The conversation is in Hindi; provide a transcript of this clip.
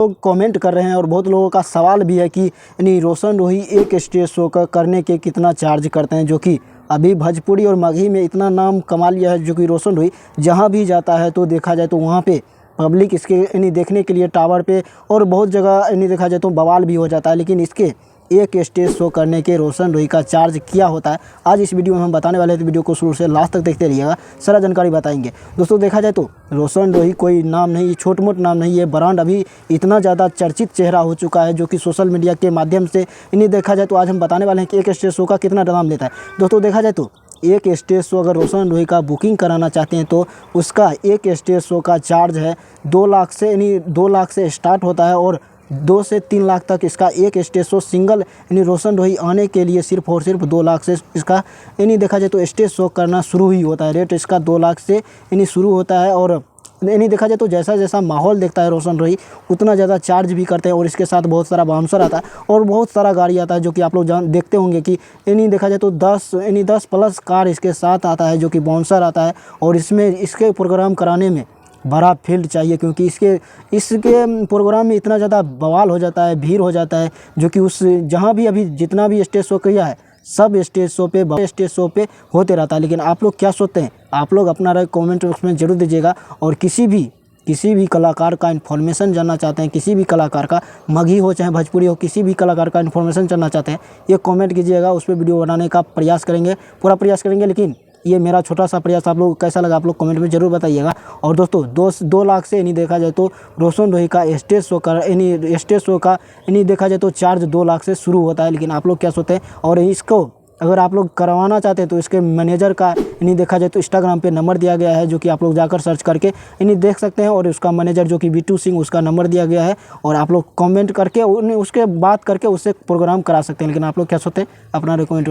लोग कमेंट कर रहे हैं और बहुत लोगों का सवाल भी है कि यानी रोशन रोही एक स्टेज शो का करने के कितना चार्ज करते हैं, जो कि अभी भोजपुरी और मगही में इतना नाम कमा लिया है जो कि रोशन रोही जहां भी जाता है तो देखा जाए तो वहां पे पब्लिक इसके यानी देखने के लिए टावर पे और बहुत जगह यानी देखा जाए तो बवाल भी हो जाता है। लेकिन इसके एक स्टेज शो करने के रोशन रोही का चार्ज क्या होता है, आज इस वीडियो में हम बताने वाले हैं, तो वीडियो को शुरू से लास्ट तक देखते रहिएगा, सारा जानकारी बताएंगे। दोस्तों देखा जाए तो रोशन रोही कोई नाम नहीं, छोट मोट नाम नहीं, ये ब्रांड अभी इतना ज़्यादा चर्चित चेहरा हो चुका है जो कि सोशल मीडिया के माध्यम से इन्हीं देखा जाए तो आज हम बताने वाले हैं कि एक स्टेज शो का कितना दाम लेता है। दोस्तों देखा जाए तो एक स्टेज शो अगर रोशन रोही का बुकिंग कराना चाहते हैं तो उसका एक स्टेज शो का चार्ज है 2 लाख से, यानी 2 लाख से स्टार्ट होता है और 2 से 3 लाख तक इसका एक स्टेज शो सिंगल यानी रोशन रोही आने के लिए सिर्फ और सिर्फ 2 लाख से इसका यानी देखा जाए तो स्टेज शो करना शुरू ही होता है। रेट इसका 2 लाख से यानी शुरू होता है और यानी देखा जाए तो जैसा जैसा माहौल देखता है रोशन रोही उतना ज़्यादा चार्ज भी करते हैं और इसके साथ बहुत सारा बाउंसर आता है और बहुत सारा गाड़ी आता है जो कि आप लोग देखते होंगे कि यानी देखा जाए तो 10 प्लस कार इसके साथ आता है जो कि बाउंसर आता है। और इसमें इसके प्रोग्राम कराने में बड़ा फील्ड चाहिए क्योंकि इसके प्रोग्राम में इतना ज़्यादा बवाल हो जाता है, भीड़ हो जाता है, जो कि उस जहाँ भी अभी जितना भी स्टेज शो किया है सब स्टेज शो पे होते रहता है। लेकिन आप लोग क्या सोचते हैं, आप लोग अपना राय कमेंट बॉक्स में ज़रूर दीजिएगा। और किसी भी कलाकार का इन्फॉर्मेशन जानना चाहते हैं, किसी भी कलाकार का मगही हो चाहे भोजपुरी हो, किसी भी कलाकार का इन्फॉर्मेशन जानना चाहते हैं, ये कमेंट कीजिएगा, उस पर वीडियो बनाने का प्रयास करेंगे, पूरा प्रयास करेंगे। लेकिन ये मेरा छोटा सा प्रयास आप लोग कैसा लगा आप लोग कमेंट में ज़रूर बताइएगा। और दोस्तों 2 लाख से यानी देखा जाए तो रोशन रोही का स्टेज शो का यानी देखा जाए तो चार्ज 2 लाख से शुरू होता है। लेकिन आप लोग क्या सोचते हैं, और इसको अगर आप लोग करवाना चाहते हैं तो इसके मैनेजर का यानी देखा जाए तो इंस्टाग्राम पे नंबर दिया गया है जो कि आप लोग जाकर सर्च करके यानी देख सकते हैं। और उसका मैनेजर जो कि बिट्टू सिंह, उसका नंबर दिया गया है और आप लोग कमेंट करके उसके बात करके उससे प्रोग्राम करा सकते हैं। लेकिन आप लोग क्या सोचते हैं, अपना रिकमेंड